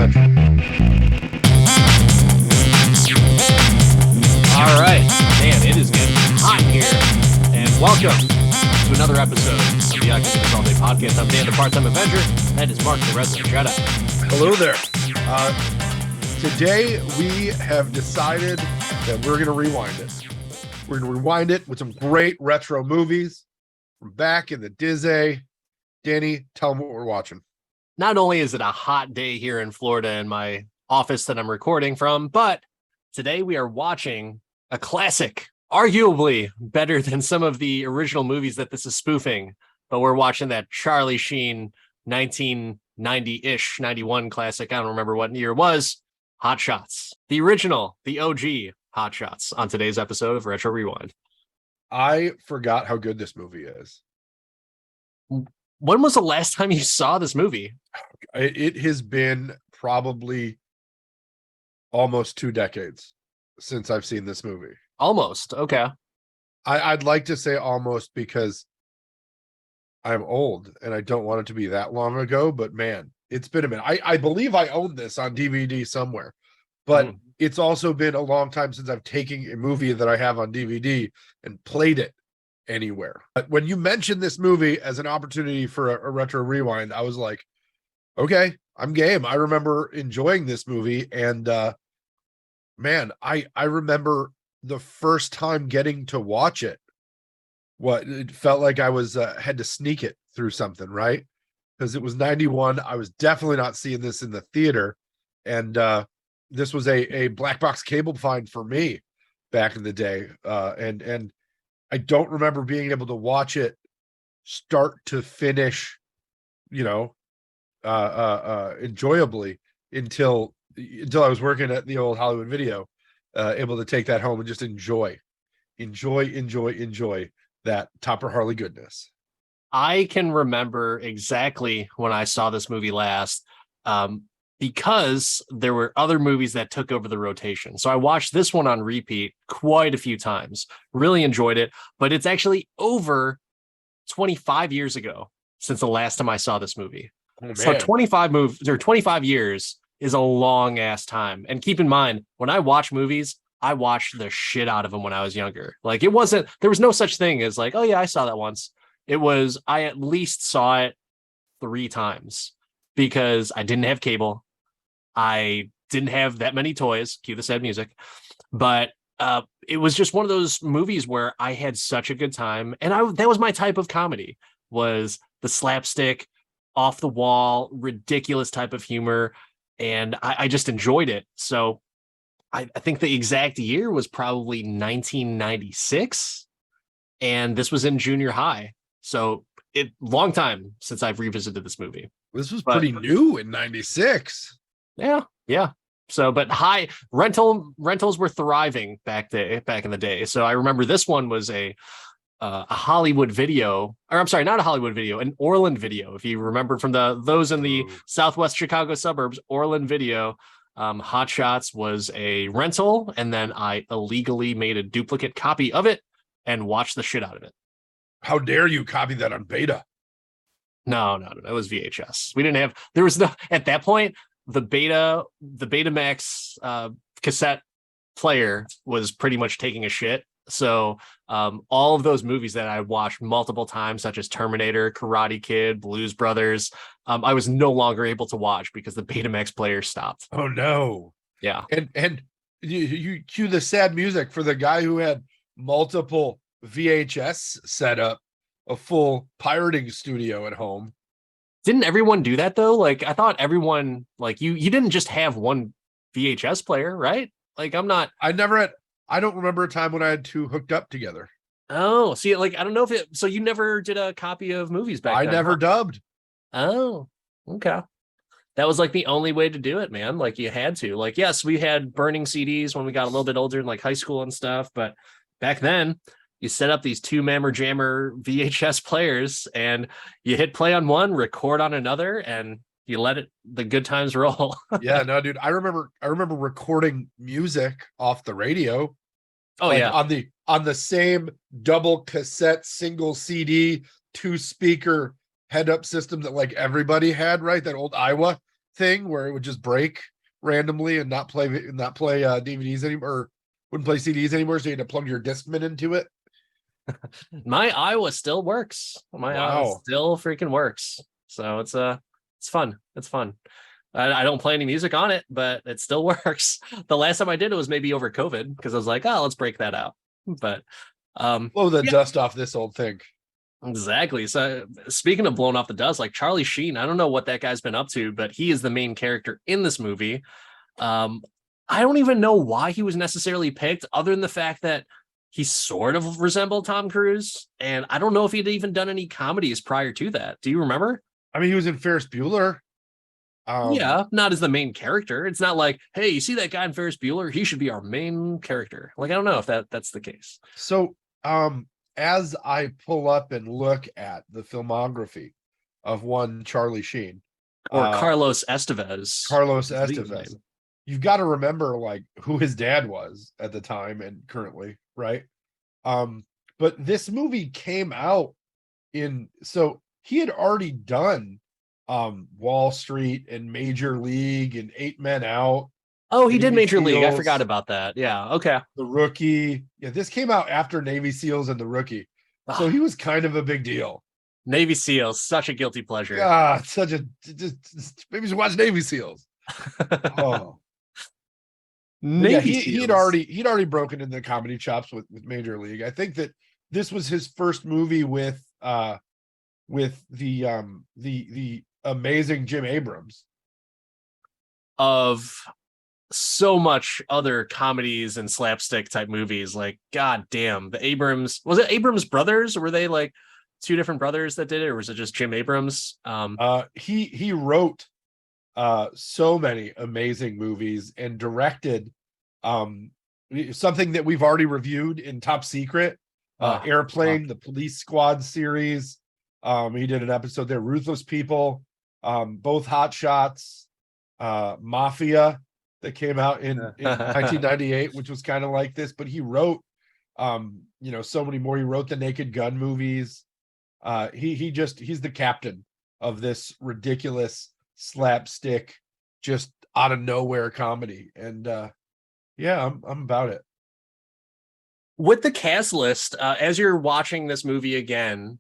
Adventure. All right, man, it is getting hot here, and welcome to another episode of the I Can Do This All Day podcast. I'm Dan, the part-time Avenger. That is Mark, the resident Jedi. Hello there. Today we have decided that we're going to rewind it. We're going to rewind it with some great retro movies from back in the Disney. Danny, tell them what we're watching. Not only is it a hot day here in Florida in my office that I'm recording from, but today we are watching a classic, arguably better than some of the original movies that this is spoofing. But we're watching that Charlie Sheen 1990-ish, 91 classic. I don't remember what year it was. Hotshots, the original, the OG Hotshots on today's episode of Retro Rewind. I forgot how good this movie is. When was the last time you saw this movie? It has been probably almost 2 decades since I've seen this movie. Almost. Okay. I'd like to say almost because I'm old and I don't want it to be that long ago, but man, it's been a minute. I believe I own this on DVD somewhere, but it's also been a long time since I've taken a movie that I have on DVD and played it anywhere. But when you mentioned this movie as an opportunity for a retro rewind, I was like, okay, I'm game. I remember enjoying this movie, and man, I remember the first time getting to watch it. What it felt like I was had to sneak it through something, right? Because it was 91. I was definitely not seeing this in the theater, and this was a black box cable find for me back in the day. And I don't remember being able to watch it start to finish, enjoyably until I was working at the old Hollywood Video, able to take that home and just enjoy that Topper Harley goodness. I can remember exactly when I saw this movie last, because there were other movies that took over the rotation. So I watched this one on repeat quite a few times, really enjoyed it, but it's actually over 25 years ago since the last time I saw this movie. Oh, so 25 years is a long ass time. And keep in mind, when I watch movies, I watched the shit out of them when I was younger. Like there was no such thing as like, oh yeah, I saw that once. It was, I at least saw it 3 times because I didn't have cable. I didn't have that many toys, cue the sad music, but it was just one of those movies where I had such a good time. And that was my type of comedy, was the slapstick, off the wall, ridiculous type of humor. And I just enjoyed it. So I think the exact year was probably 1996. And this was in junior high. So long time since I've revisited this movie. This was pretty new in 96. Yeah. So, but rentals were thriving back in the day. So I remember this one was a Hollywood Video, or I'm sorry, not a Hollywood Video, an Orland Video. If you remember from those in the Southwest Chicago suburbs, Orland Video, Hot Shots was a rental, and then I illegally made a duplicate copy of it and watched the shit out of it. How dare you copy that on beta? No, it was VHS. At that point, the Betamax cassette player was pretty much taking a shit. So all of those movies that I watched multiple times, such as Terminator, Karate Kid, Blues Brothers, I was no longer able to watch because the Betamax player stopped. Oh no. Yeah. And you cue the sad music for the guy who had multiple VHS set up, a full pirating studio at home. Didn't everyone do that though? Like I thought everyone, like you didn't just have one VHS player, right? Like I don't remember a time when I had 2 hooked up together. Oh, see, like I don't know so you never did a copy of movies back then? I never dubbed. Oh, okay. That was like the only way to do it, man. Like you had to. Like, yes, we had burning CDs when we got a little bit older in like high school and stuff, but back then you set up these 2 Mammer Jammer VHS players and you hit play on one, record on another, and you let the good times roll. Yeah, no, dude. I remember recording music off the radio. Oh, like yeah. On the same double cassette, single CD, 2 speaker head up system that like everybody had, right? That old Iowa. thing where it would just break randomly and not play DVDs anymore, or wouldn't play CDs anymore, so you had to plug your Discman into it. My Iowa still works. My Iowa Wow. still freaking works. So it's fun. It's fun. I don't play any music on it, but it still works. The last time I did it was maybe over COVID because I was like, oh, let's break that out. But Blow the yeah, dust off this old thing. exactly. So speaking of blowing off the dust, like Charlie Sheen, I don't know what that guy's been up to, but he is the main character in this movie. Um, I don't even know why he was necessarily picked, other than the fact that he sort of resembled Tom Cruise, and I don't know if he'd even done any comedies prior to that. Do you remember? I mean, he was in Ferris Bueller. Yeah, not as the main character. It's not like, hey, you see that guy in Ferris Bueller? He should be our main character. Like, I don't know if that's the case. So as I pull up and look at the filmography of one Charlie Sheen, Or Carlos Estevez. Carlos His legal Estevez, name. you've got to remember like who his dad was at the time and currently, right? But this movie came out so he had already done Wall Street and Major League and Eight Men Out, Oh, he did Navy Major League. I forgot SEALs, about that. Yeah. Okay. The Rookie. Yeah, this came out after Navy SEALs and The Rookie. So Ugh, he was kind of a big deal. Navy SEALs, such a guilty pleasure. Ah, such a just maybe you should watch Navy SEALs. Oh, but yeah, Navy he'd SEALs. already broken into the comedy chops with Major League. I think that this was his first movie with the amazing Jim Abrams. Of so much other comedies and slapstick type movies. Like, god damn, the Abrams, was it Abrams brothers, or were they like two different brothers that did it, or was it just Jim Abrams? He wrote so many amazing movies and directed something that we've already reviewed in Top Secret, Airplane, the Police Squad series. He did an episode there, Ruthless People, both Hotshots, Mafia, that came out in 1998, which was kind of like this. But he wrote, so many more. He wrote the Naked Gun movies. He's the captain of this ridiculous slapstick, just out of nowhere comedy. And yeah, I'm about it. With the cast list, as you're watching this movie again,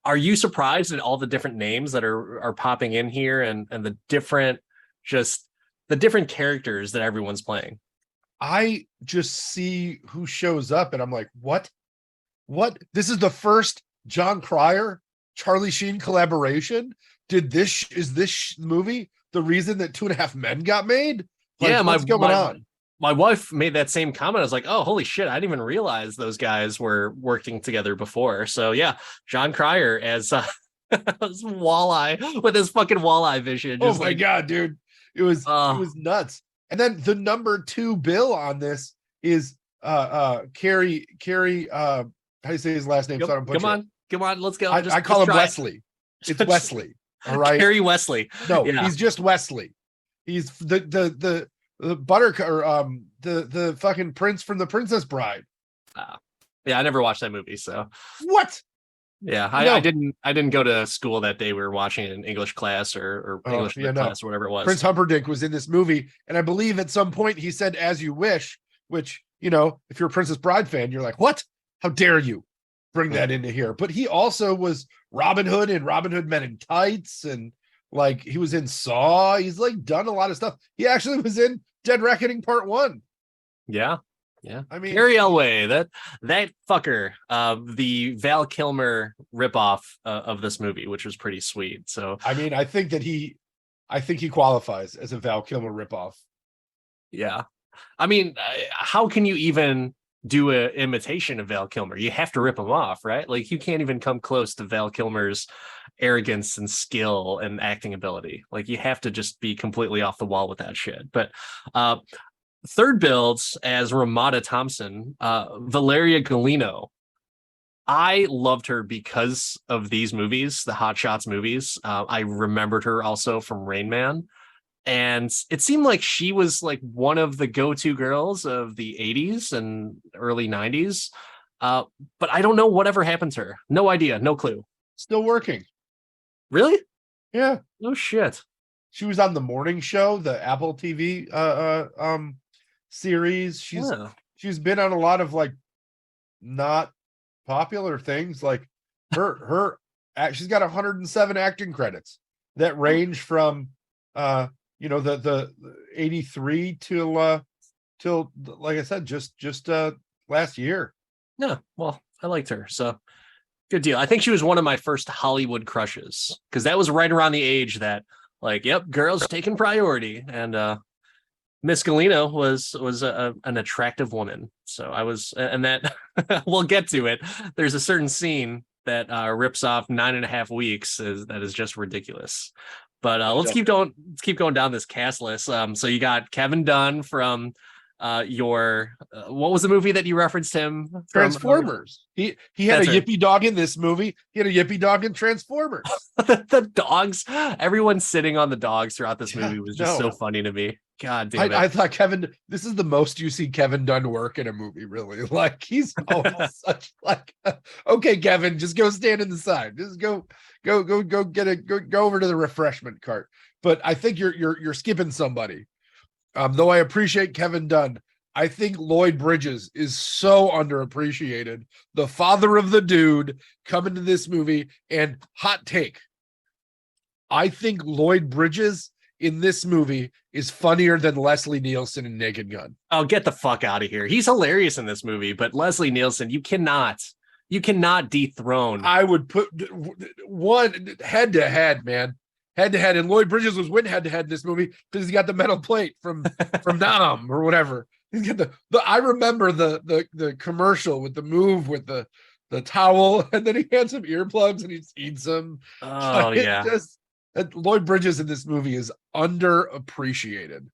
are you surprised at all the different names that are popping in here, and the different, just the different characters that everyone's playing? I just see who shows up and I'm like, what? This is the first John Cryer, Charlie Sheen collaboration. Is this movie the reason that Two and a Half Men got made? Like, Yeah, what's going on? my wife made that same comment. I was like, oh, holy shit, I didn't even realize those guys were working together before. So yeah, John Cryer as as Walleye with his fucking walleye vision. Oh Just my like, god, dude. It was nuts. And then the number 2 bill on this is Carrie how do you say his last name? So I don't butcher come on, let's go. I call him Wesley. It's Wesley. All right. Kerry Wesley. No, Yeah. he's just Wesley. He's the buttercup, or the fucking prince from The Princess Bride. Yeah, I never watched that movie, so What? yeah, No. I didn't go to school that day. We were watching it in English class or English class or whatever it was. Prince Humperdinck was in this movie, and I believe at some point he said "as you wish," which, if you're a Princess Bride fan, you're like, what? How dare you bring that into here? But he also was Robin Hood and Robin Hood Men in Tights, and like he was in Saw. He's like done a lot of stuff. He actually was in Dead Reckoning Part 1. Yeah. Yeah. I mean, Gary Elway, that fucker, the Val Kilmer ripoff of this movie, which was pretty sweet. So I mean, I think he qualifies as a Val Kilmer ripoff. yeah. I mean, how can you even do an imitation of Val Kilmer? You have to rip him off, right? Like, you can't even come close to Val Kilmer's arrogance and skill and acting ability. Like, you have to just be completely off the wall with that shit. But third builds as Ramada Thompson, Valeria Golino. I loved her because of these movies, the Hot Shots movies. I remembered her also from Rain Man. And it seemed like she was like one of the go-to girls of the 80s and early 90s. But I don't know whatever happened to her. No idea. No clue. Still working. Really? Yeah. No shit. She was on the morning show, the Apple TV series. Yeah. She's been on a lot of like not popular things. Like her she's got 107 acting credits that range from the 83 till like I said, just last year. Yeah. Well, I liked her. So good deal. I think she was one of my first Hollywood crushes because that was right around the age that, like, yep, girls taking priority. And Miss Galino was an attractive woman. So I was, and that we'll get to it. There's a certain scene that rips off 9.5 weeks that is just ridiculous. But let's keep going down this cast list. So you got Kevin Dunn from what was the movie that you referenced him from? Transformers. He had a yippy dog in this movie. He had a yippy dog in Transformers. The dogs, everyone sitting on the dogs throughout this movie was just so funny to me. God damn it. I thought this is the most you see Kevin Dunn work in a movie, really. Like he's almost such like, okay, Kevin, just go stand in the side. Just go over to the refreshment cart. But I think you're skipping somebody. Though I appreciate Kevin Dunn, I think Lloyd Bridges is so underappreciated. The father of the dude coming to this movie, and hot take. I think Lloyd Bridges in this movie is funnier than Leslie Nielsen in Naked Gun. Oh, get the fuck out of here. He's hilarious in this movie, but Leslie Nielsen, you cannot dethrone. I would put one head to head, man. Head to head, and Lloyd Bridges was winning head to head in this movie because he got the metal plate from Nam or whatever. He's got the I remember the commercial with the move with the towel, and then he had some earplugs and he eats them. Oh yeah. Lloyd Bridges in this movie is underappreciated.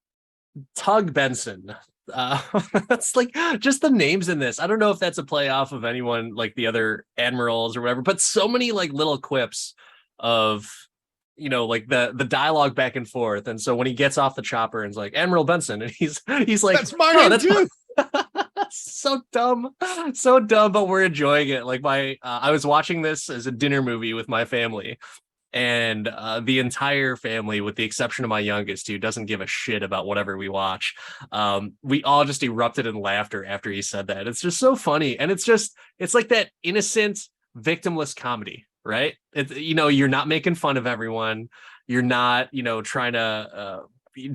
Tug Benson. That's like just the names in this. I don't know if that's a play off of anyone like the other admirals or whatever, but so many like little quips of like the dialogue back and forth. And so when he gets off the chopper and is like Admiral Benson, and he's like, that's my name too. So dumb, but we're enjoying it. Like I was watching this as a dinner movie with my family, and the entire family, with the exception of my youngest, who doesn't give a shit about whatever we watch, we all just erupted in laughter after he said that. It's just so funny, and it's like that innocent, victimless comedy. Right? You're not making fun of everyone. You're not, trying to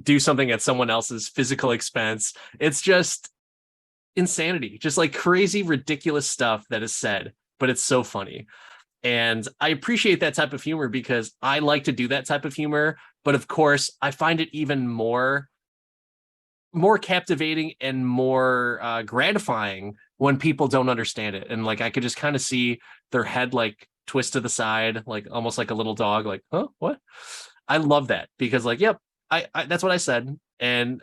do something at someone else's physical expense. It's just insanity, just like crazy, ridiculous stuff that is said, but it's so funny. And I appreciate that type of humor because I like to do that type of humor. But of course, I find it even more captivating and more gratifying when people don't understand it. And like I could just kind of see their head like twist to the side, like almost like a little dog, like, huh, what? I love that because like, yep, I that's what I said. And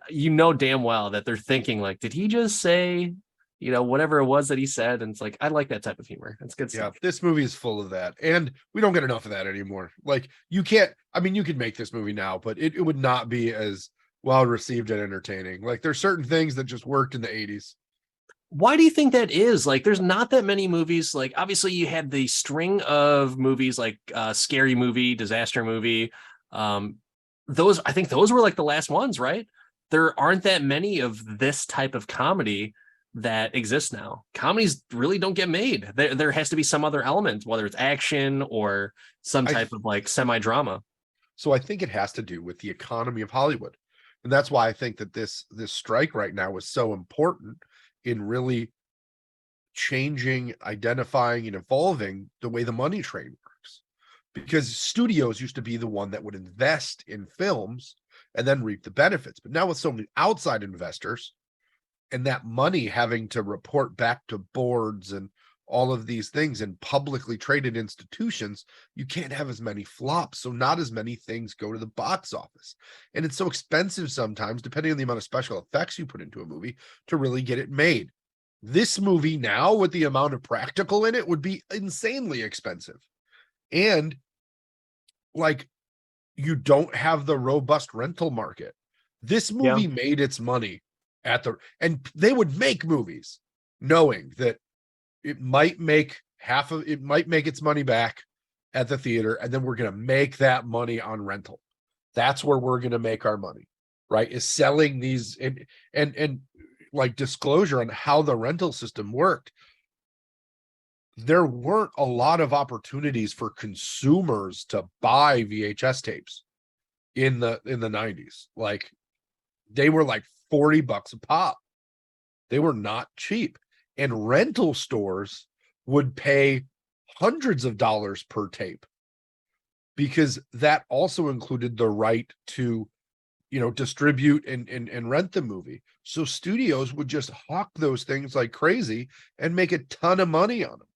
damn well that they're thinking like, did he just say, whatever it was that he said? And it's like, I like that type of humor. It's good stuff. Yeah, this movie is full of that. And we don't get enough of that anymore. Like you could make this movie now, but it would not be as well received and entertaining. Like there's certain things that just worked in the 80s. Why do you think that is? Like, there's not that many movies. Like, obviously, you had the string of movies like Scary Movie, Disaster Movie. I think those were like the last ones, right? There aren't that many of this type of comedy that exists now. Comedies really don't get made. There has to be some other element, whether it's action or some type of like semi-drama. So I think it has to do with the economy of Hollywood. And that's why I think that this strike right now is so important in really changing, identifying, and evolving the way the money train works. Because studios used to be the one that would invest in films and then reap the benefits. But now with so many outside investors and that money having to report back to boards and all of these things in publicly traded institutions, you can't have as many flops. So not as many things go to the box office. And it's so expensive sometimes, depending on the amount of special effects you put into a movie, to really get it made. This movie now, with the amount of practical in it, would be insanely expensive. And like, you don't have the robust rental market. This movie made its money and they would make movies knowing that it might make its money back at the theater, and then we're going to make that money on rental. That's where we're going to make our money, right? Is selling these and like disclosure on how the rental system worked. There weren't a lot of opportunities for consumers to buy VHS tapes in the 90s. Like they were like $40 a pop. They were not cheap. And rental stores would pay hundreds of dollars per tape because that also included the right to, distribute and rent the movie. So studios would just hawk those things like crazy and make a ton of money on them.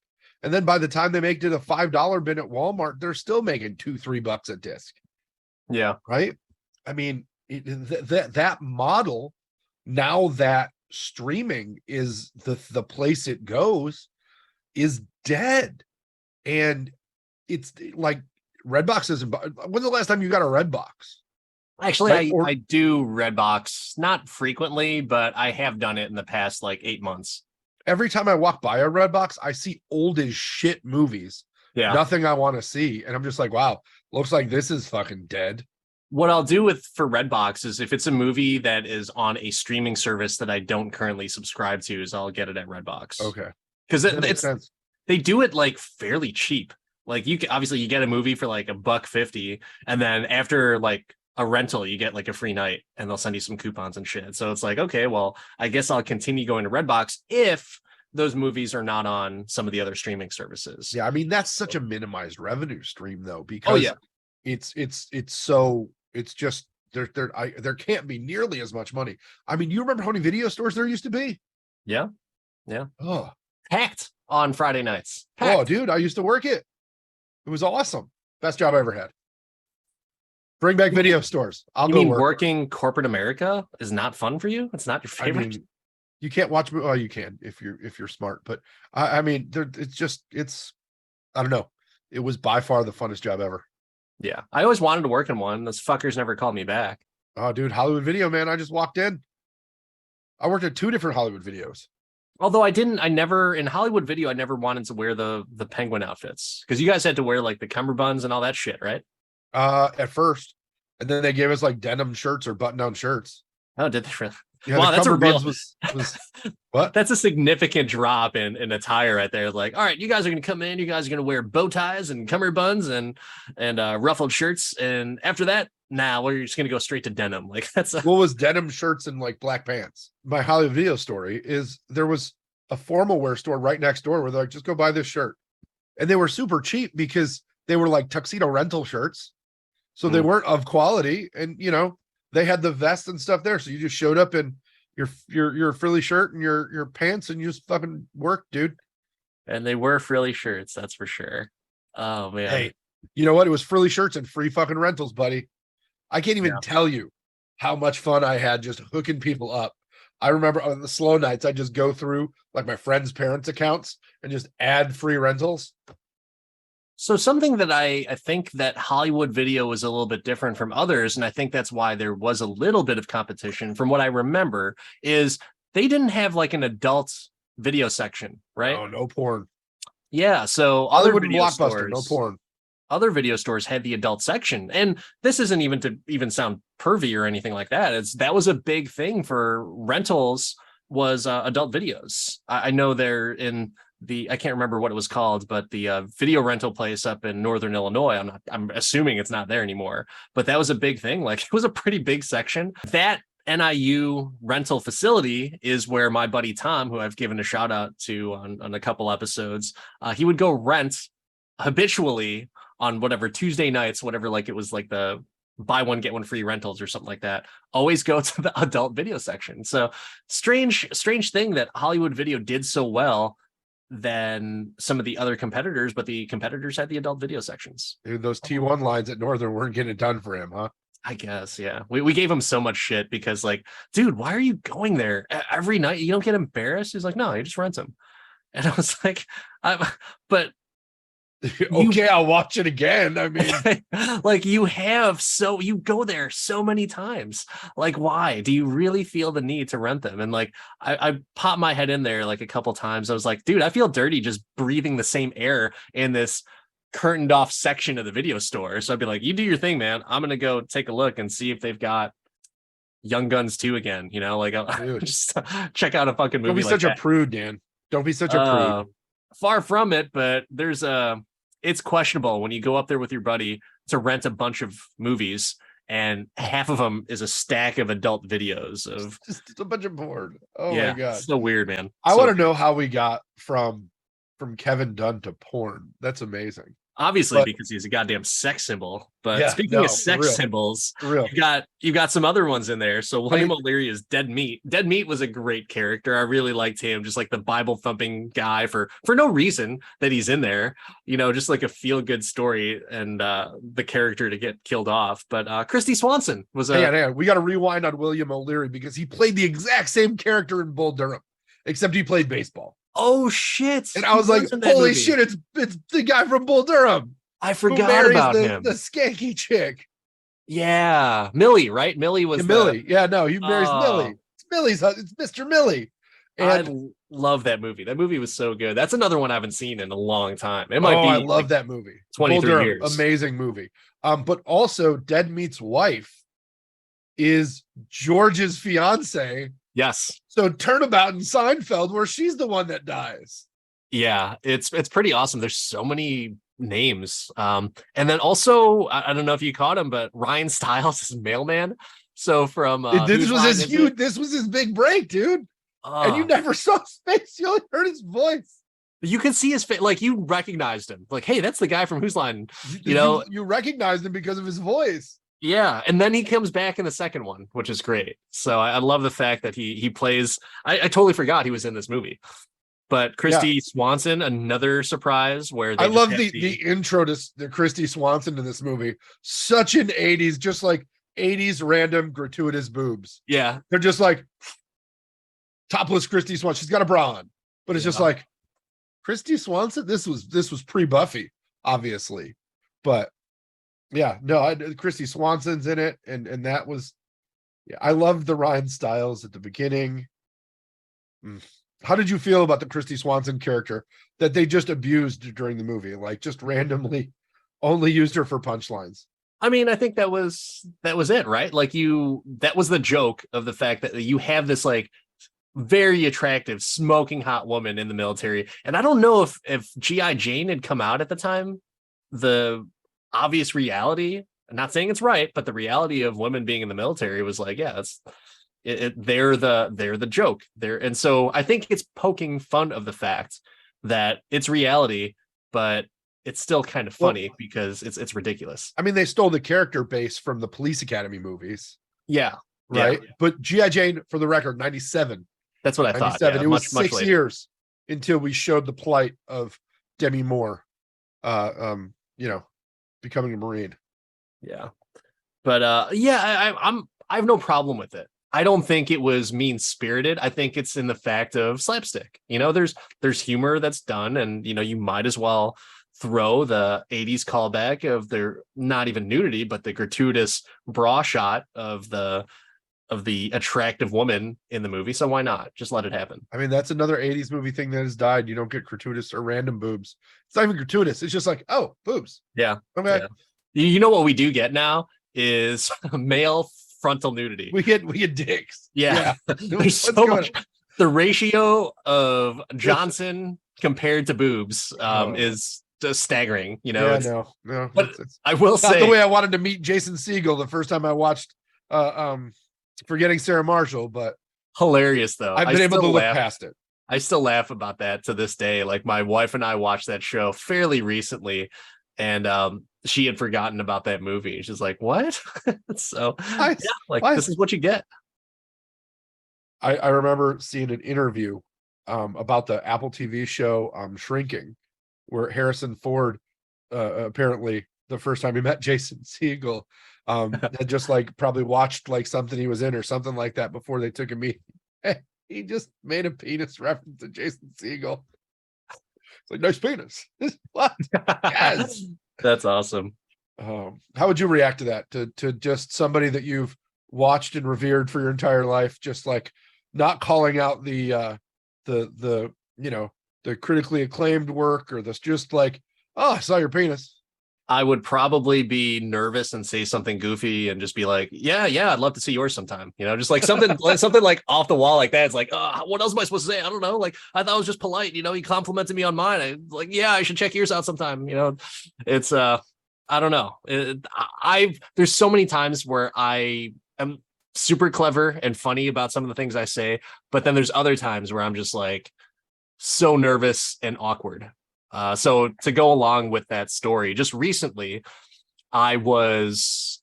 And then by the time they make it a $5 bin at Walmart, they're still making $2-3 a disc. Yeah. Right. I mean, that model, now that streaming is the place it goes, is dead. And it's like Redbox isn't. When's the last time you got a Redbox? Actually, Right? I do Redbox, not frequently, but I have done it in the past like 8 months. Every time I walk by a Redbox, I see old as shit movies. Yeah. Nothing I want to see. And I'm just like, wow, looks like this is fucking dead. What I'll do for Redbox is if it's a movie that is on a streaming service that I don't currently subscribe to, is I'll get it at Redbox. Okay. Because they do it like fairly cheap. Like you get a movie for like $1.50, and then after like a rental, you get like a free night, and they'll send you some coupons and shit. So it's like, okay, well, I guess I'll continue going to Redbox if those movies are not on some of the other streaming services. Yeah, I mean that's such a minimized revenue stream though, because it's just there can't be nearly as much money. I mean, you remember how many video stores there used to be? Yeah. Oh, packed on Friday nights. Packed. Oh, dude, I used to work it. It was awesome. Best job I ever had. Bring back video stores. I'll go work. Working corporate America is not fun for you? It's not your favorite? I mean, you can't watch. Oh, you can if you're smart. But I mean, it's I don't know. It was by far the funnest job ever. Yeah, I always wanted to work in one. Those fuckers never called me back. Oh, dude, Hollywood Video, man. I just walked in. I worked at 2 different Hollywood Videos. Although I never in Hollywood Video, I never wanted to wear the penguin outfits because you guys had to wear like the cummerbunds and all that shit, right? At first, and then they gave us like denim shirts or button-down shirts. Oh, did they really? Yeah, wow, that's a real. Was what? That's a significant drop in attire right there. Like, all right, you guys are gonna come in. You guys are gonna wear bow ties and cummerbunds and ruffled shirts, and after that, we're just gonna go straight to denim. Like that's what was denim shirts and like black pants. My Hollywood Video story is there was a formal wear store right next door where they're like, just go buy this shirt, and they were super cheap because they were like tuxedo rental shirts, so they weren't of quality, and they had the vest and stuff there, so you just showed up in your frilly shirt and your pants, and you just fucking worked, dude. And they were frilly shirts, that's for sure. Oh man. Hey, you know what? It was frilly shirts and free fucking rentals, buddy. I can't even tell you how much fun I had just hooking people up. I remember on the slow nights, I just go through like my friends' parents' accounts and just add free rentals. So something that I think that Hollywood Video was a little bit different from others, and I think that's why there was a little bit of competition from what I remember, is they didn't have like an adult video section, right? Oh, no porn. Yeah, so Hollywood and Blockbuster, no porn. Other video stores had the adult section, and this isn't even to even sound pervy or anything like that. That was a big thing for rentals was adult videos. I know they're in I can't remember what it was called, but the video rental place up in Northern Illinois, I'm assuming it's not there anymore, but that was a big thing. Like it was a pretty big section. That NIU rental facility is where my buddy Tom, who I've given a shout out to on a couple episodes, he would go rent habitually on whatever Tuesday nights, whatever, like it was like the buy one, get one free rentals or something like that, always go to the adult video section. So strange thing that Hollywood Video did so well than some of the other competitors, but the competitors had the adult video sections. Dude, those T1 lines at Northern weren't getting it done for him, huh? I guess, yeah. We gave him so much shit because like, dude, why are you going there every night? You don't get embarrassed? He's like, no, you just rent them. And I was like, but okay, I'll watch it again. I mean, like you go there so many times. Like, why do you really feel the need to rent them? And like, I popped my head in there like a couple times. I was like, dude, I feel dirty just breathing the same air in this curtained off section of the video store. So I'd be like, you do your thing, man. I'm going to go take a look and see if they've got Young Guns 2 again, you know, like I'll just check out a fucking movie. Don't be like such that. a prude, Dan. Don't be such a prude. Far from it, but it's questionable when you go up there with your buddy to rent a bunch of movies and half of them is a stack of adult videos of just a bunch of porn. Oh my God. So weird, man. I want to know how we got from Kevin Dunn to porn. That's amazing. Obviously, because he's a goddamn sex symbol. But speaking of sex symbols, you got some other ones in there. So William O'Leary is Dead Meat. Dead Meat was a great character. I really liked him, just like the Bible thumping guy for no reason that he's in there. You know, just like a feel good story and the character to get killed off. But Christy Swanson was a. We got to rewind on William O'Leary because he played the exact same character in Bull Durham, except he played baseball. Oh shit! And I was like, "Holy shit! It's the guy from Bull Durham." I forgot about him. The skanky chick. Yeah, Millie, right? Millie was Millie. Yeah, no, he marries Millie. It's Millie's. It's Mr. Millie. And I love that movie. That movie was so good. That's another one I haven't seen in a long time. It might be. I love that movie. 23 years. Amazing movie. But also, Dead Meat's wife is George's fiance. Yes. So turnabout in Seinfeld, where she's the one that dies. Yeah, it's pretty awesome. There's so many names. And then also, I don't know if you caught him, but Ryan Stiles is Mailman. So from this was his big break, dude. And you never saw his face. You only heard his voice. You can see his face, like you recognized him. Like, hey, that's the guy from Whose Line. You know, you recognized him because of his voice. Yeah, and then he comes back in the second one, which is great. So I love the fact that he plays. I totally forgot he was in this movie. But Christy Swanson, another surprise where I love the intro to the Christy Swanson in this movie. Such an 80s, just like 80s random gratuitous boobs. Yeah. They're just like topless Christy Swanson. She's got a bra on, but it's just like Christy Swanson. This was pre-Buffy, obviously. But yeah, no, Christy Swanson's in it, and that was I loved the Ryan Stiles at the beginning. How did you feel about the Christy Swanson character that they just abused during the movie? Like just randomly only used her for punchlines. I mean, I think that was it, right? Like that was the joke of the fact that you have this like very attractive, smoking hot woman in the military. And I don't know if G.I. Jane had come out at the time. The obvious reality, I'm not saying it's right, but the reality of women being in the military was like, yeah, they're the joke there. And so I think it's poking fun of the fact that it's reality, but it's still kind of funny because it's ridiculous. I mean, they stole the character base from the Police Academy movies. Yeah. Right. Yeah. But G.I. Jane, for the record, 97. That's what I thought. Yeah, it was much 6 years until we showed the plight of Demi Moore, becoming a Marine. Yeah. But I have no problem with it. I don't think it was mean-spirited. I think it's in the fact of slapstick. You know, there's humor that's done, and you know, you might as well throw the 80s callback of their not even nudity, but the gratuitous bra shot of the attractive woman in the movie. So why not? Just let it happen. I mean, that's another 80s movie thing that has died. You don't get gratuitous or random boobs. It's not even gratuitous. It's just like, oh, boobs. Yeah. Okay. Yeah. You know what we do get now is male frontal nudity. We get dicks. Yeah. There's so much. The ratio of Johnson compared to boobs is just staggering. You know, no. But I will say, not the way I wanted to meet Jason Segel the first time I watched Forgetting Sarah Marshall, but hilarious though. I've been able to look past it. I still laugh about that to this day. Like my wife and I watched that show fairly recently, and she had forgotten about that movie. She's like, "What?" So this is what you get. I remember seeing an interview about the Apple TV show Shrinking, where Harrison Ford apparently the first time he met Jason Segel had just like probably watched like something he was in or something like that before they took a meeting. He just made a penis reference to Jason Segel. It's like, nice penis. What? Yes. That's awesome. How would you react to that? To just somebody that you've watched and revered for your entire life, just like not calling out the critically acclaimed work or just like, Oh, I saw your penis. I would probably be nervous and say something goofy and just be like, yeah, I'd love to see yours sometime. Just like something like something like off the wall like that. It's like, what else am I supposed to say? I don't know. Like, I thought it was just polite. He complimented me on mine. I like, yeah, I should check yours out sometime. It's I don't know. There's so many times where I am super clever and funny about some of the things I say, but then there's other times where I'm just like so nervous and awkward. So to go along with that story, just recently, I was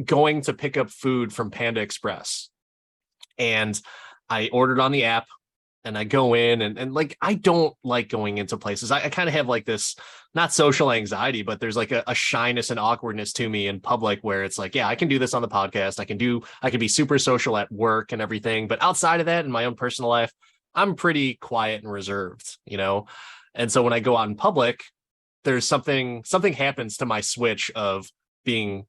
going to pick up food from Panda Express, and I ordered on the app, and I go in and like, I don't like going into places. I kind of have like this, not social anxiety, but there's like a shyness and awkwardness to me in public where it's like, yeah, I can do this on the podcast. I can be super social at work and everything. But outside of that, in my own personal life, I'm pretty quiet and reserved. And so when I go out in public, there's something happens to my switch of being,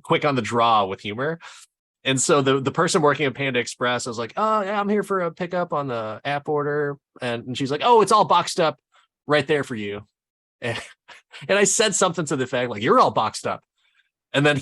quick on the draw with humor. And so the person working at Panda Express, I was like, oh yeah, I'm here for a pickup on the app order. And she's like, oh, it's all boxed up right there for you. And I said something to the effect like, you're all boxed up. And then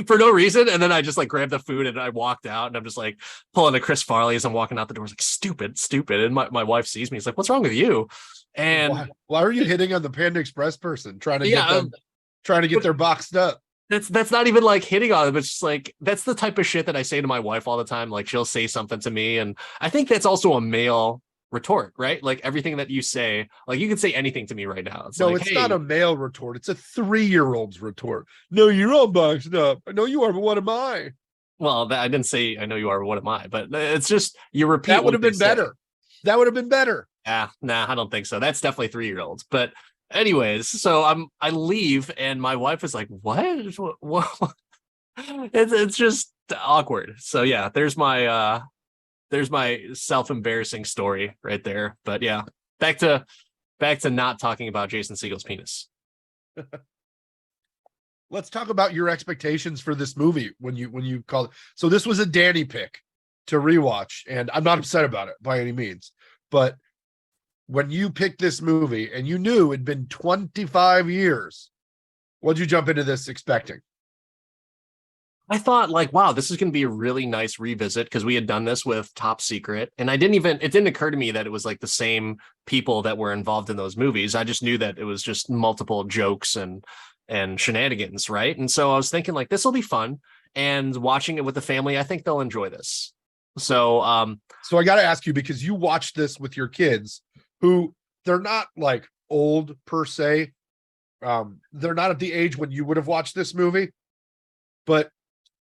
for no reason. And then I just like grabbed the food and I walked out, and I'm just like pulling a Chris Farley as I'm walking out the door. I was like, stupid. And my wife sees me. It's like, what's wrong with you? And why are you hitting on the Panda Express person trying to get their boxed up? That's not even like hitting on it, but it's just like, that's the type of shit that I say to my wife all the time. Like, she'll say something to me, and I think that's also a male retort, right? Like, everything that you say, like, you can say anything to me right now. It's hey, not a male retort. It's a 3-year-old's retort. No, you're all boxed up. I know you are, but what am I? Well, I didn't say I know you are, but what am I? But it's just, you repeat. That would have been better. That would have been better. Nah, I don't think so. That's definitely 3-year-olds. But anyways, so I leave, and my wife is like, what? It's just awkward. So yeah, there's my self-embarrassing story right there. But yeah, back to not talking about Jason Segel's penis. Let's talk about your expectations for this movie when you called it. So this was a Danny pick to rewatch, and I'm not upset about it by any means. But when you picked this movie and you knew it'd been 25 years, what'd you jump into this expecting? I thought like, wow, this is going to be a really nice revisit, because we had done this with Top Secret, and it didn't occur to me that it was like the same people that were involved in those movies. I just knew that it was just multiple jokes and shenanigans, right? And so I was thinking like, this will be fun, and watching it with the family, I think they'll enjoy this. So I got to ask you, because you watched this with your kids, who they're not like old per se. They're not at the age when you would have watched this movie, but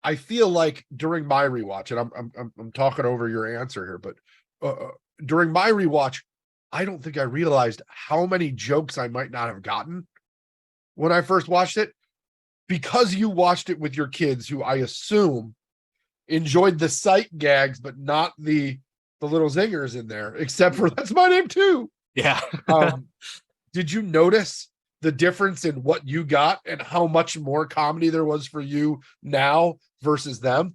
I feel like during my rewatch, and I'm talking over your answer here, but during my rewatch, I don't think I realized how many jokes I might not have gotten when I first watched it, because you watched it with your kids, who I assume enjoyed the sight gags, but not the little zingers in there, except for that's my name too. Yeah. Did you notice the difference in what you got and how much more comedy there was for you now versus them?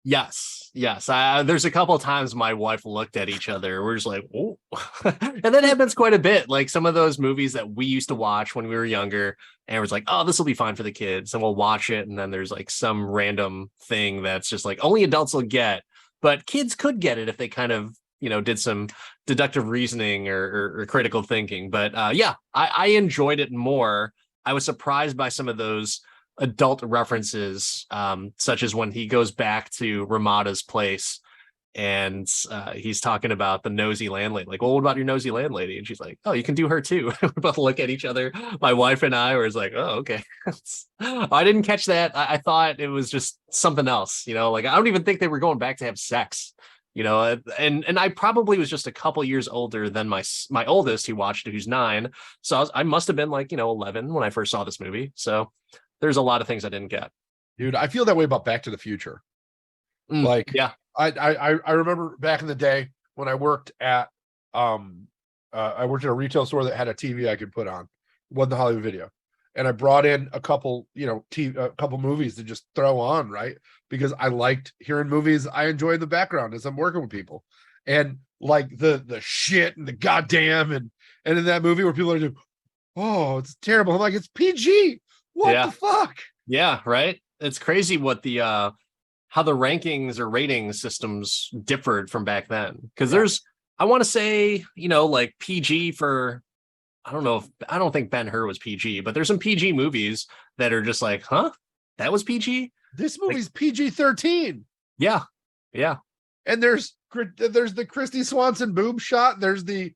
Yes. There's a couple of times my wife looked at each other. We're just like, oh, and that happens quite a bit. Like some of those movies that we used to watch when we were younger, and it was like, oh, this will be fine for the kids, and we'll watch it. And then there's like some random thing that's just like only adults will get, but kids could get it if they kind of, did some deductive reasoning or critical thinking. But yeah, I enjoyed it more. I was surprised by some of those adult references, such as when he goes back to Ramada's place, and he's talking about the nosy landlady. Like, well, what about your nosy landlady? And she's like, oh, you can do her too. We both look at each other, my wife and I, was like, oh, okay. I didn't catch that. I thought it was just something else, like I don't even think they were going back to have sex. And I probably was just a couple years older than my oldest, who watched it, who's 9. So I must have been like, 11 when I first saw this movie. So there's a lot of things I didn't get. Dude, I feel that way about Back to the Future. Yeah. I remember back in the day when I worked at a retail store that had a TV I could put on. It wasn't the Hollywood Video. And I brought in a couple, a couple movies to just throw on, right? Because I liked hearing movies. I enjoy the background as I'm working with people. And like the shit and the goddamn and in that movie where people are doing, oh, it's terrible. I'm like, it's PG. What Yeah. the fuck? Yeah, right. It's crazy what the how the rankings or rating systems differed from back then. Because Yeah. there's, I want to say, like PG for, I don't know if, I don't think Ben-Hur was PG, but there's some PG movies that are just like, huh, that was PG. This Like, movie's PG-13. yeah, yeah, And there's the Christy Swanson boob shot. There's the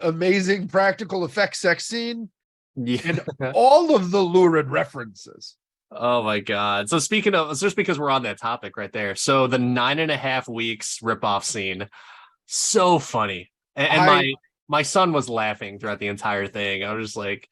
amazing practical effects sex scene and yeah. all of the lurid references. Oh my God. So speaking of, just because we're on that topic right there. So the 9.5 weeks ripoff scene, so funny. And I my son was laughing throughout the entire thing. I was just like,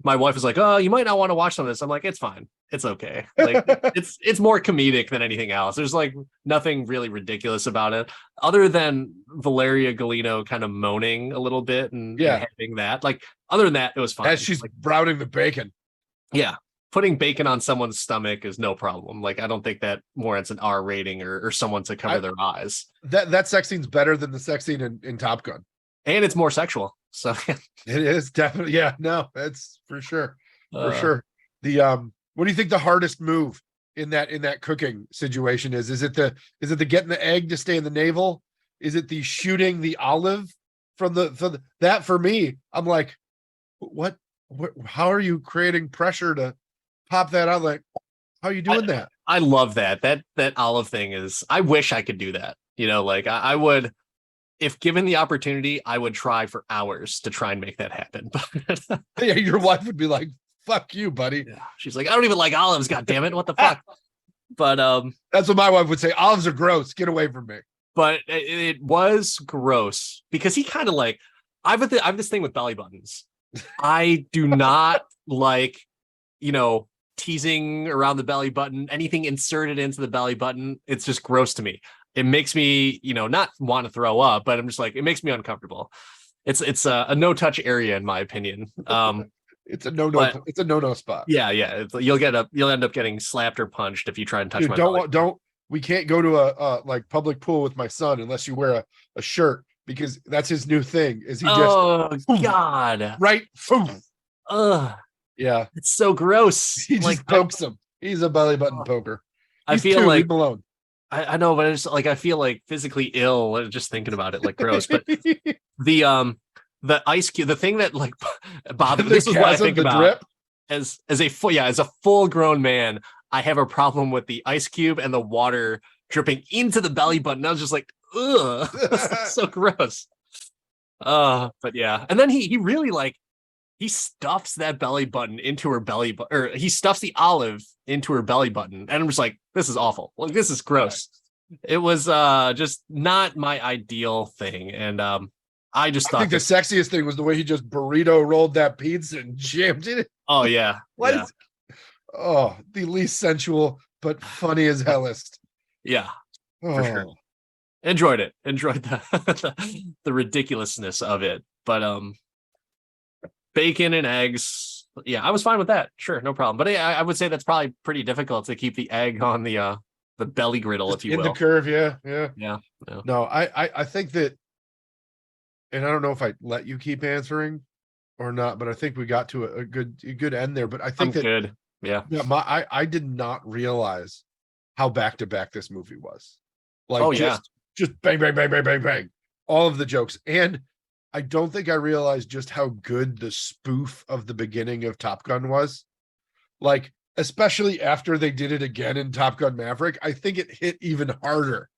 my wife was like, "Oh, you might not want to watch some of this." I'm like, "It's fine. It's okay." Like it's more comedic than anything else. There's like nothing really ridiculous about it, other than Valeria Golino kind of moaning a little bit and yeah, having that. Like, other than that, it was fine. as she's Like, browning the bacon. yeah, putting bacon on someone's stomach is no problem. Like, I don't think that warrants an R rating or someone to cover their eyes. That sex scene's better than the sex scene in Top Gun. And it's more sexual. So It is definitely, yeah, no, that's for sure. For sure. The what do you think the hardest move in that cooking situation is? Is it the getting the egg to stay in the navel? Is it the shooting the olive from the that for me? I'm like, what how are you creating pressure to pop that out? Like, how are you doing that? I love that. That olive thing is, I wish I could do that. Like I would, if given the opportunity, I would try for hours to try and make that happen. Yeah, your wife would be like, fuck you, buddy. Yeah. She's like, I don't even like olives, god damn it. What the fuck? But that's what my wife would say. Olives are gross. Get away from me. But it was gross because he kind of like, I have this thing with belly buttons. I do not like, teasing around the belly button, anything inserted into the belly button. It's just gross to me. It makes me, not want to throw up, but I'm just like, it makes me uncomfortable. It's a no touch area in my opinion. It's a no. It's a no spot. Yeah. You'll end up getting slapped or punched if you try and touch my belly. Don't. We can't go to a like public pool with my son unless you wear a shirt, because that's his new thing. Is he just? Oh God! Right. Ugh. Yeah. It's so gross. He just pokes him. He's a belly button poker. I feel like alone. I know, but it's like I feel like physically ill just thinking about it, like gross. But the ice cube, the thing that like bothers, this is what I think about drip. as a full grown man. I have a problem with the ice cube and the water dripping into the belly button. I was just like, ugh, so gross. But yeah, and then he really like, he stuffs that belly button into her belly button, or he stuffs the olive into her belly button. And I'm just like, this is awful. Like, this is gross. It was just not my ideal thing. And I think the sexiest thing was the way he just burrito rolled that pizza and jammed it. Oh yeah. The least sensual but funny as hellest. Yeah. For sure. Enjoyed the the ridiculousness of it. But bacon and eggs, yeah, I was fine with that. Sure, no problem. But I would say that's probably pretty difficult to keep the egg on the belly griddle, just if you will. In the curve, yeah. No, I think that, and I don't know if I let you keep answering or not, but I think we got to a good end there. But I think good. Yeah. I did not realize how back to back this movie was. Like, just bang, bang, bang, bang, bang, bang, all of the jokes. And I don't think I realized just how good the spoof of the beginning of Top Gun was. Like, especially after they did it again in Top Gun Maverick, I think it hit even harder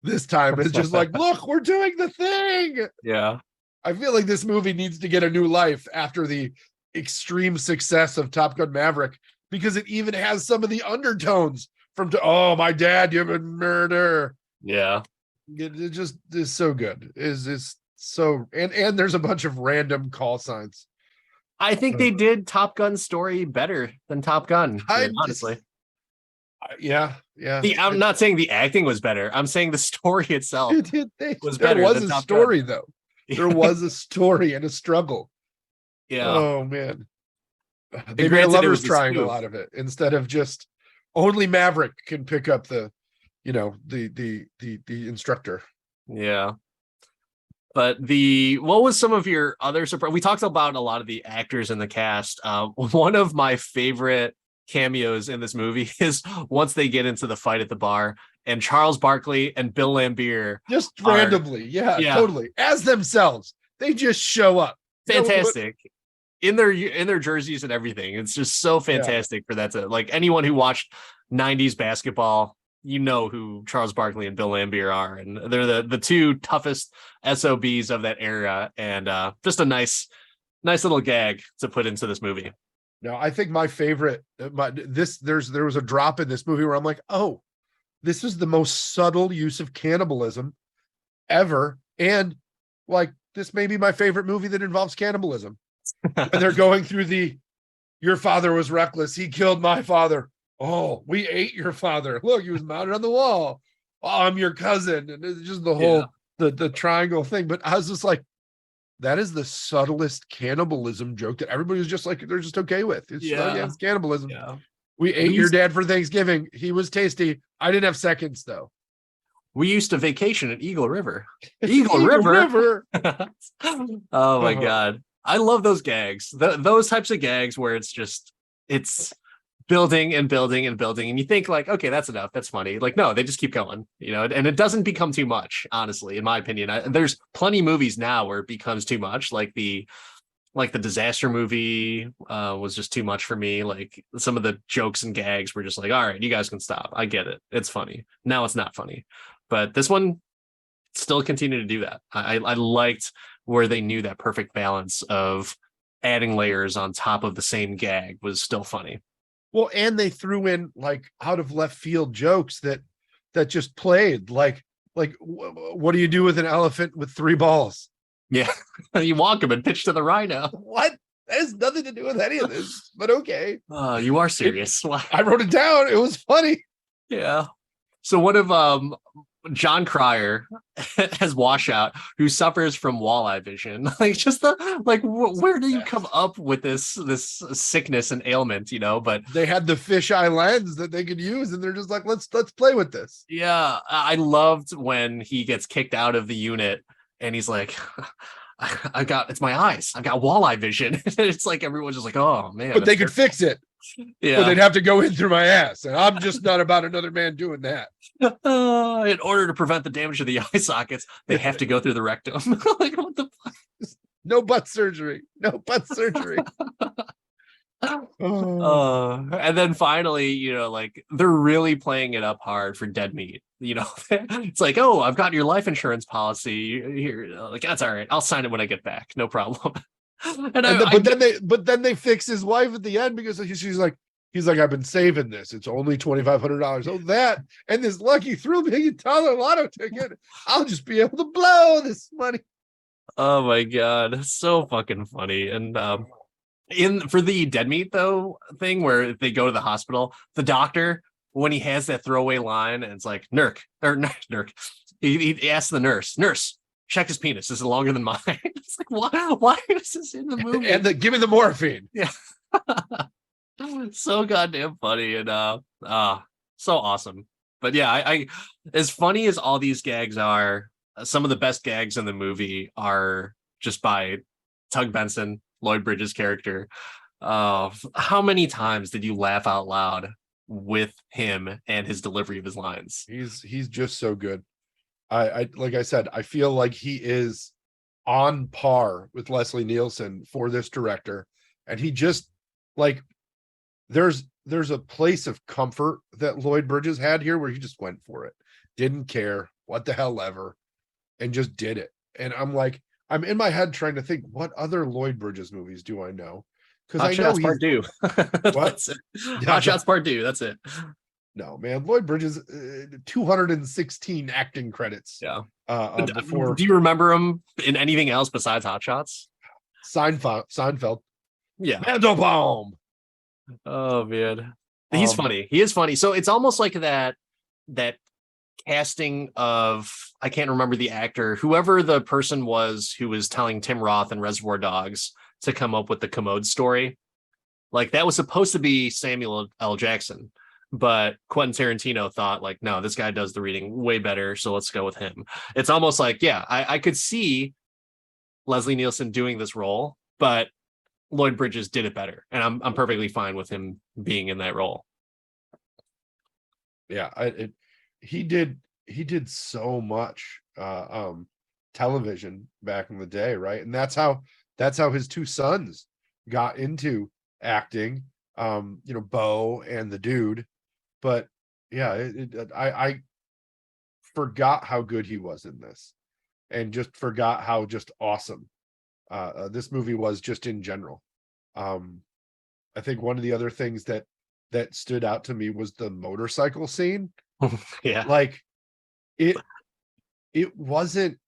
this time. It's just like, look, we're doing the thing. Yeah. I feel like this movie needs to get a new life after the extreme success of Top Gun Maverick, because it even has some of the undertones from, oh, my dad, you've been murder. Yeah. It just is so good. Is so, and there's a bunch of random call signs. I think they did Top Gun's story better than Top Gun, honestly. Yeah. See, I'm not saying the acting was better. I'm saying the story itself was better. There was a story, though. There was a story and a struggle. Yeah. Oh man. They made lovers triangle out of it instead of just only Maverick can pick up the instructor. Yeah. But what was some of your other surprise? We talked about a lot of the actors in the cast. One of my favorite cameos in this movie is once they get into the fight at the bar, and Charles Barkley and Bill Lambier Just are, randomly. Yeah, yeah, totally. As themselves. They just show up. fantastic in their jerseys and everything. It's just so Yeah. fantastic for that to, like, anyone who watched 90s basketball, you know who Charles Barkley and Bill Lambier are, and they're the two toughest SOBs of that era, and just a nice little gag to put into this movie. No, I think my favorite, there was a drop in this movie where I'm like, oh, this is the most subtle use of cannibalism ever. And like, this may be my favorite movie that involves cannibalism. When they're going through your father was reckless. He killed my father. Oh, we ate your father. Look, he was mounted on the wall. Oh, I'm your cousin. And it's just the whole, the triangle thing. But I was just like, that is the subtlest cannibalism joke that everybody was just like, they're just okay with. It's cannibalism. Yeah. We ate your dad for Thanksgiving. He was tasty. I didn't have seconds though. We used to vacation at Eagle River. Eagle River. Oh my God. I love those gags. Those types of gags where it's building and building and building. And you think like, okay, that's enough. That's funny. Like, no, they just keep going, and it doesn't become too much, honestly, in my opinion. There's plenty of movies now where it becomes too much. Like the disaster movie was just too much for me. Like some of the jokes and gags were just like, all right, you guys can stop. I get it. It's funny. Now it's not funny. But this one still continued to do that. I liked where they knew that perfect balance of adding layers on top of the same gag was still funny. Well, and they threw in like out of left field jokes that just played like what do you do with an elephant with 3 balls? Yeah, you walk him and pitch to the rhino. What? That has nothing to do with any of this, but okay. You are serious. I wrote it down. It was funny. Yeah. So one of John Cryer has Washout, who suffers from walleye vision. Like, just where do you come up with this sickness and ailment? But they had the fisheye lens that they could use, and they're just like, let's play with this. Yeah, I loved when he gets kicked out of the unit, and he's like, it's my eyes. I've got walleye vision. It's like everyone's just like, oh man. But they could fix it. Yeah. But they'd have to go in through my ass. And I'm just not about another man doing that. In order to prevent the damage of the eye sockets, they have to go through the rectum. Like, what the fuck? No butt surgery. No butt surgery. And then finally, like, they're really playing it up hard for dead meat. It's like, oh, I've got your life insurance policy here. Like, that's all right. I'll sign it when I get back. No problem. But then they fix his wife at the end because he's like, I've been saving this. It's only $2,500. Oh, that and this lucky $3 million lotto ticket. I'll just be able to blow this money. Oh my God, so fucking funny. And for the dead meat though thing where they go to the hospital, the doctor, when he has that throwaway line, and it's like, Nurk, he asks the nurse, check his penis. Is it longer than mine? It's like, why is this in the movie? And give me the morphine. Yeah. So goddamn funny and so awesome. But yeah, I as funny as all these gags are, some of the best gags in the movie are just by Tug Benson, Lloyd Bridges' character. How many times did you laugh out loud with him and his delivery of his lines? He's just so good. I like I said, I feel like he is on par with Leslie Nielsen for this director, and he just like there's a place of comfort that Lloyd Bridges had here where he just went for it, didn't care what the hell ever, and just did it. And I'm in my head trying to think, what other Lloyd Bridges movies do I know? Because I know Part 2. What? Hotshots Part 2. That's it. No, man. Lloyd Bridges, 216 acting credits. Yeah. Before. Do you remember him in anything else besides Hotshots? Seinfeld. Yeah. Mandelbaum. Oh man, he's funny. He is funny. So it's almost like that casting of, I can't remember the actor, whoever the person was who was telling Tim Roth and Reservoir Dogs to come up with the commode story. Like, that was supposed to be Samuel L. Jackson, but Quentin Tarantino thought, like, no, this guy does the reading way better, so let's go with him. It's almost like, yeah, I could see Leslie Nielsen doing this role, but Lloyd Bridges did it better, and I'm perfectly fine with him being in that role. Yeah, he did so much television back in the day, right? And that's how his two sons got into acting. Bo and the dude. But yeah, I forgot how good he was in this, and just forgot how just awesome this movie was just in general. Um, I think one of the other things that stood out to me was the motorcycle scene. Yeah. Like it it wasn't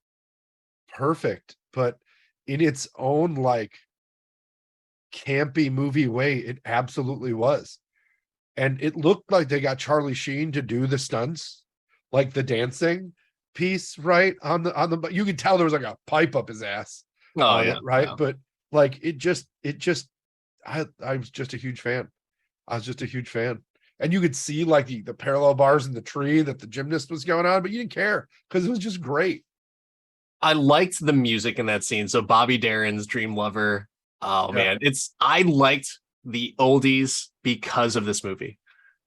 perfect, but in its own like campy movie way, it absolutely was. And it looked like they got Charlie Sheen to do the stunts, like the dancing piece, right? On the you could tell there was like a pipe up his ass Oh on yeah. it, right? Yeah. But like it just I was just a huge fan. I was just a huge fan. And you could see like the parallel bars in the tree that the gymnast was going on, but you didn't care because it was just great. I liked the music in that scene. So Bobby Darin's Dream Lover. Oh Yeah. man, I liked the oldies because of this movie.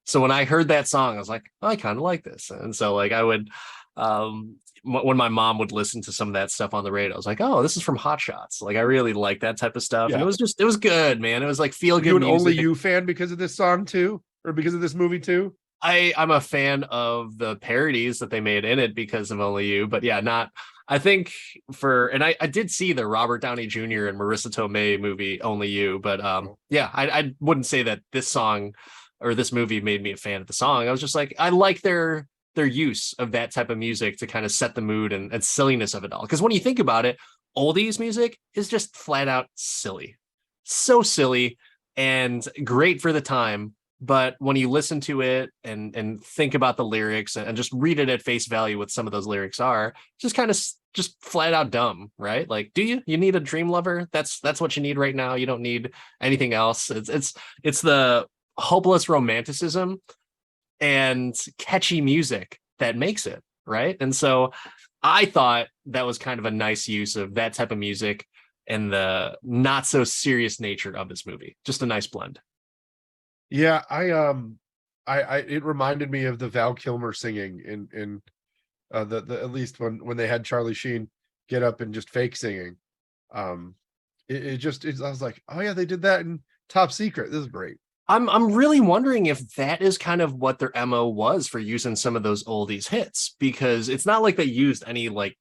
So when I heard that song, I was like, oh, I kind of like this. And so like I would when my mom would listen to some of that stuff on the radio, I was like, oh, this is from Hotshots. Like I really like that type of stuff. And Yeah. it was good, man. It was like feel Were you good an Only music. You fan because of this song too? Or because of this movie too? I'm a fan of the parodies that they made in it because of Only You, but yeah, not. I think and I did see the Robert Downey Jr. and Marissa Tomei movie Only You, but Oh. yeah, I wouldn't say that this song or this movie made me a fan of the song. I was just like, I like their use of that type of music to kind of set the mood and silliness of it all. Because when you think about it, oldies music is just flat out silly, so silly and great for the time. But when you listen to it and think about the lyrics and just read it at face value, what some of those lyrics are, just kind of just flat out dumb, right? Like, do you need a dream lover? That's what you need right now. You don't need anything else. It's the hopeless romanticism and catchy music that makes it, right? And so I thought that was kind of a nice use of that type of music and the not so serious nature of this movie. Just a nice blend. Yeah, I it reminded me of the Val Kilmer singing in the at least when they had Charlie Sheen get up and just fake singing. Um I was like, oh yeah, they did that in Top Secret. This is great. I'm really wondering if that is kind of what their MO was for using some of those oldies hits, because it's not like they used any like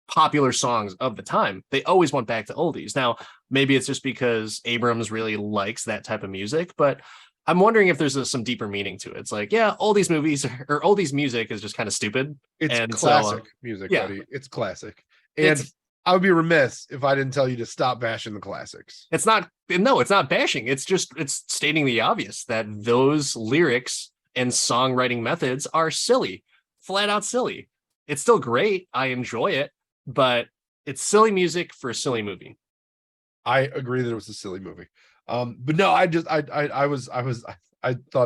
popular songs of the time. They always went back to oldies. Now, maybe it's just because Abrams really likes that type of music, but I'm wondering if there's some deeper meaning to it. It's like, yeah, oldies movies or oldies music is just kind of stupid. It's And classic music, yeah, buddy. It's classic. And it's I would be remiss if I didn't tell you to stop bashing the classics. it's not no, it's not bashing. It's stating the obvious that those lyrics and songwriting methods are silly, flat out silly. It's still great. I enjoy it, but it's silly music for a silly movie. I agree that it was a silly movie. But no, I thought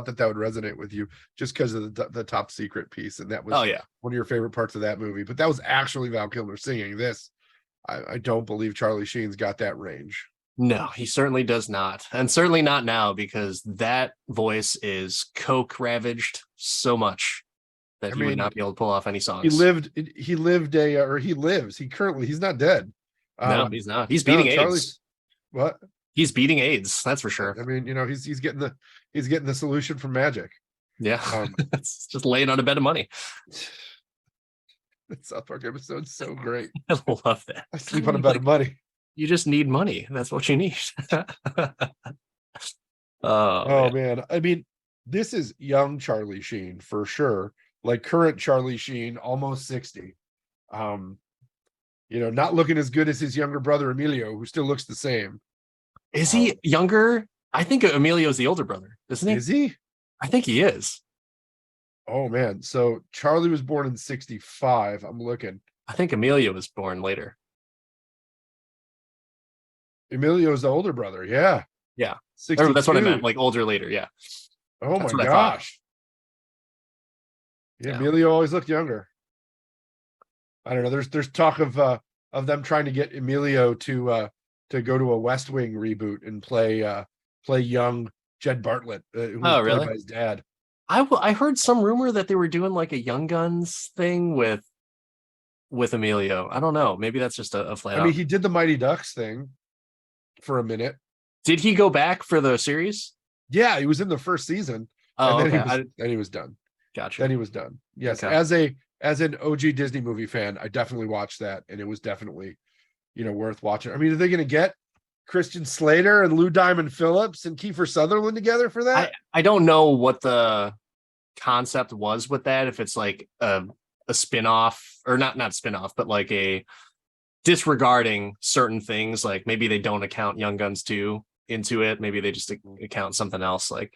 that would resonate with you just because of the Top Secret piece, and that was Oh yeah. one of your favorite parts of that movie. But that was actually Val Kilmer singing this. I don't believe Charlie Sheen's got that range. No, he certainly does not. And certainly not now, because that voice is coke ravaged so much that I he would mean, not be able to pull off any he songs. lived he lived a or he lives he currently he's not dead. No, he's not. He's No, beating Charlie, AIDS. what? He's beating AIDS, that's for sure. I mean, he's getting the solution from magic. Yeah. Um It's just laying on a bed of money. the South Park episode's so great. I love that. I sleep on a bed of money. You just need money. That's what you need. Oh Oh man. man. I mean, this is young Charlie Sheen for sure. Like current Charlie Sheen, almost 60. Um, not looking as good as his younger brother Emilio, who still looks the same. Is he younger? I think Emilio's the older brother, isn't he? Is he? I think he is. Oh man. So Charlie was born in 65. I'm looking. I think Emilio was born later. Emilio's the older brother. Yeah. Yeah. 62. Or that's what I meant, like older later. Yeah. Oh That's my what I thought. gosh. Yeah, Yeah. Emilio always looked younger. I don't know. There's talk of of them trying to get Emilio to go to a West Wing reboot and play young Jed Bartlett, who was Oh, played really? by his dad. I heard some rumor that they were doing like a Young Guns thing with Emilio. I don't know. Maybe that's just a flat I mean, out. he did the Mighty Ducks thing for a minute. Did he go back for the series? Yeah, he was in the first season, and Oh, then okay. he was done. Gotcha. Then he was done. Yes, Okay. as an OG Disney movie fan, I definitely watched that, and it was definitely, worth watching. I mean, are they going to get Christian Slater and Lou Diamond Phillips and Kiefer Sutherland together for that? I don't know what the concept was with that. If it's like a spin-off or not spin-off, but like a disregarding certain things, like maybe they don't account Young Guns 2 into it. Maybe they just account something else. Like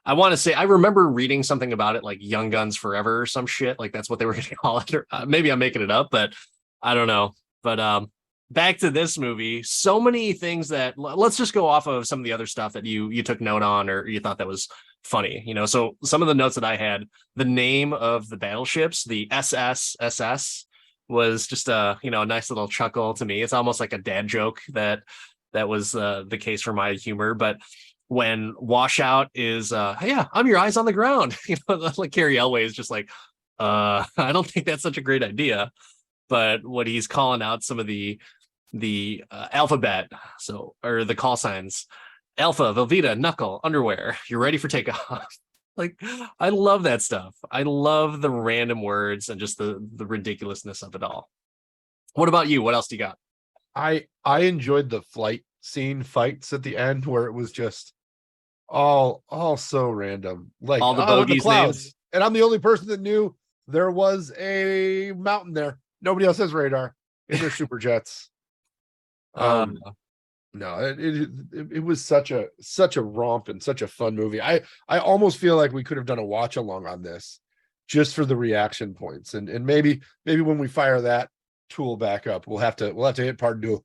I want to say I remember reading something about it like Young Guns Forever or some shit. Like that's what they were going to call it. Or maybe I'm making it up, but I don't know. But back to this movie, so many things that let's just go off of some of the other stuff that you took note on or you thought that was funny. So some of the notes that I had, the name of the battleships, the SSSS, was just a nice little chuckle to me. It's almost like a dad joke that was the case for my humor. But when Washout is hey, yeah, I'm your eyes on the ground, like Carrie Elway is just like I don't think that's such a great idea. But what he's calling out some of the alphabet, or the call signs, Alpha, Velveeta, Knuckle, Underwear, you're ready for takeoff. Like, I love that stuff. I love the random words and just the ridiculousness of it all. What about you? What else do you got? I enjoyed the flight scene fights at the end where it was just all so random. Like, All the oh, in the bogeys clouds. names. And I'm the only person that knew there was a mountain there. Nobody else has radar in their super jets. Uh, No, it was such a romp and such a fun movie. I almost feel like we could have done a watch along on this just for the reaction points. And maybe when we fire that tool back up, we'll have to hit part two.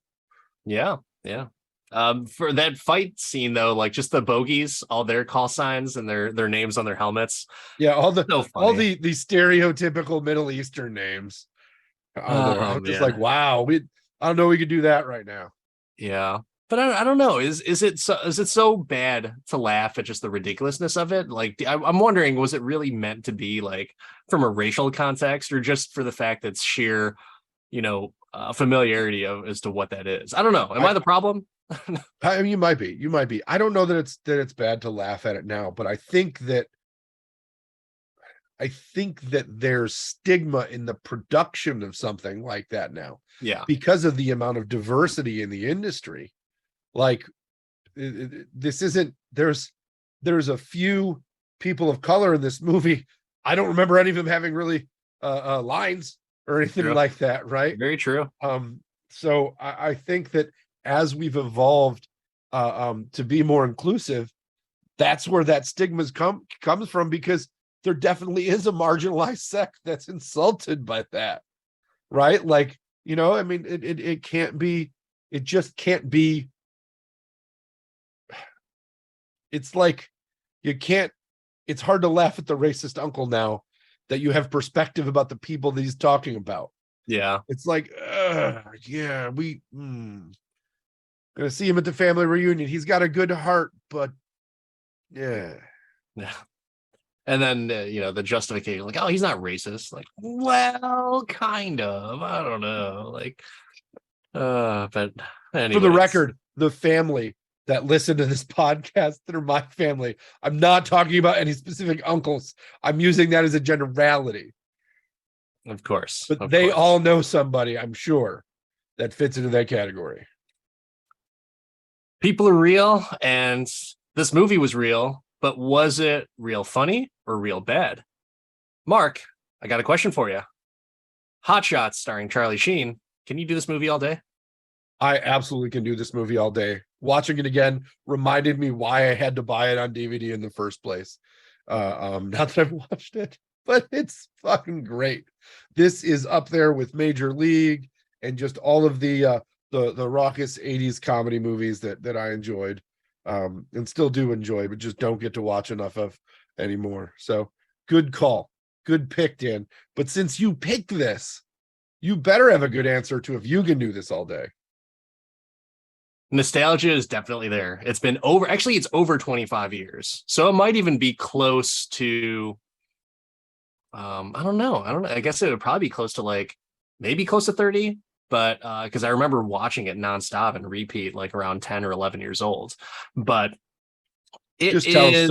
yeah, yeah. For that fight scene though, like just the bogeys, all their call signs and their names on their helmets. Yeah, So all funny. the stereotypical Middle Eastern names are there. Oh I'm just like, man. wow, I don't know we could do that right now. Yeah. But I don't know. Is it so bad to laugh at just the ridiculousness of it? Like I'm wondering, was it really meant to be like from a racial context or just for the fact that it's sheer, familiarity of as to what that is? I don't know. Am I the problem? I mean, you might be. I don't know that it's bad to laugh at it now, but I think that there's stigma in the production of something like that now Yeah. because of the amount of diversity in the industry. Like, this isn't, there's a few people of color in this movie. I don't remember any of them having really lines or anything True. like that, right? Very true. So I think that as we've evolved to be more inclusive, that's where that stigma comes from, because there definitely is a marginalized sect that's insulted by that, right? Like, I mean, it can't be, it just can't be. It's like it's hard to laugh at the racist uncle now that you have perspective about the people that he's talking about. Yeah. It's like, yeah, gonna see him at the family reunion. He's got a good heart, but yeah. Yeah. And then the justification, like, oh, he's not racist. Like, well, kind of. I don't know. Like, but For the anyways. record, the family that listen to this podcast that are my family, I'm not talking about any specific uncles. I'm using that as a generality. Of course. But Of they course. all know somebody, I'm sure, that fits into that category. People are real, and this movie was real, but was it real funny or real bad? Mark, I got a question for you. Hotshots starring Charlie Sheen. Can you do this movie all day? I absolutely can do this movie all day. Watching it again reminded me why I had to buy it on DVD in the first place. Not that I've watched it, but it's fucking great. This is up there with Major League and just all of the raucous 80s comedy movies that I enjoyed, and still do enjoy, but just don't get to watch enough of anymore. So good call. Good pick, Dan. But since you picked this, You better have a good answer to if you can do this all day. Nostalgia is definitely there. It's been over, actually, it's over 25 years. So it might even be close to, I don't know. I guess it would probably be close to like, maybe close to 30, but because I remember watching it nonstop and repeat like around 10 or 11 years old. But it Just tells is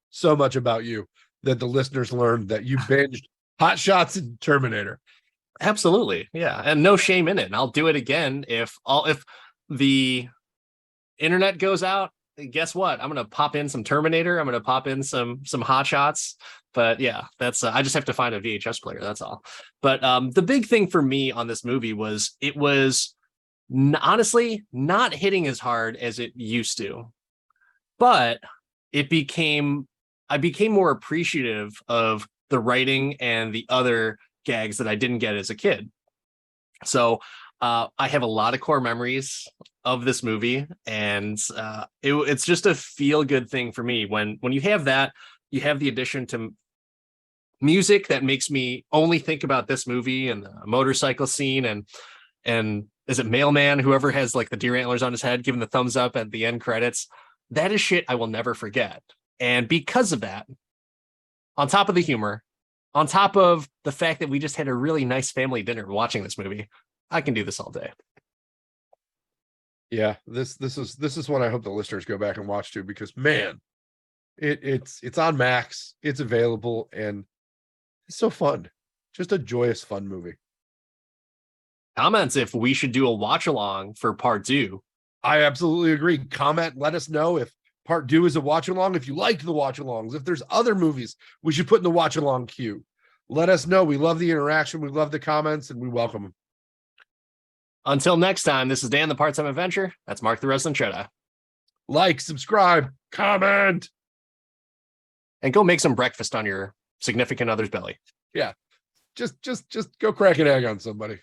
so much about you that the listeners learned that you binged Hotshots and Terminator. absolutely, yeah, and no shame in it. And I'll do it again if the internet goes out. Guess what? I'm gonna pop in some Terminator. I'm gonna pop in some Hot Shots. But yeah, that's I just have to find a VHS player. That's all. But the big thing for me on this movie was it was honestly not hitting as hard as it used to. But it became I became more appreciative of the writing and the other gags that I didn't get as a kid. So I have a lot of core memories of this movie, and it's just a feel good thing for me. When you have that, you have the addition to music that makes me only think about this movie and the motorcycle scene and is it Mailman, whoever has like the deer antlers on his head, giving the thumbs up at the end credits. That is shit I will never forget. And because of that, on top of the humor, on top of the fact that we just had a really nice family dinner watching this movie, I can do this all day. Yeah, this is what I hope the listeners go back and watch too, because man, it's on Max, it's available, and it's so fun. Just a joyous, fun movie. Comments if we should do a watch along for part 2. I absolutely agree. Comment, let us know if part 2 is a watch along, if you liked the watch alongs, if there's other movies we should put in the watch along queue. Let us know. We love the interaction, we love the comments, and we welcome them. Until next time, this is Dan, the Part-Time Adventure. That's Mark, the Wrestling Jedi. Like, subscribe, comment, and go make some breakfast on your significant other's belly. Yeah, just go crack an egg on somebody.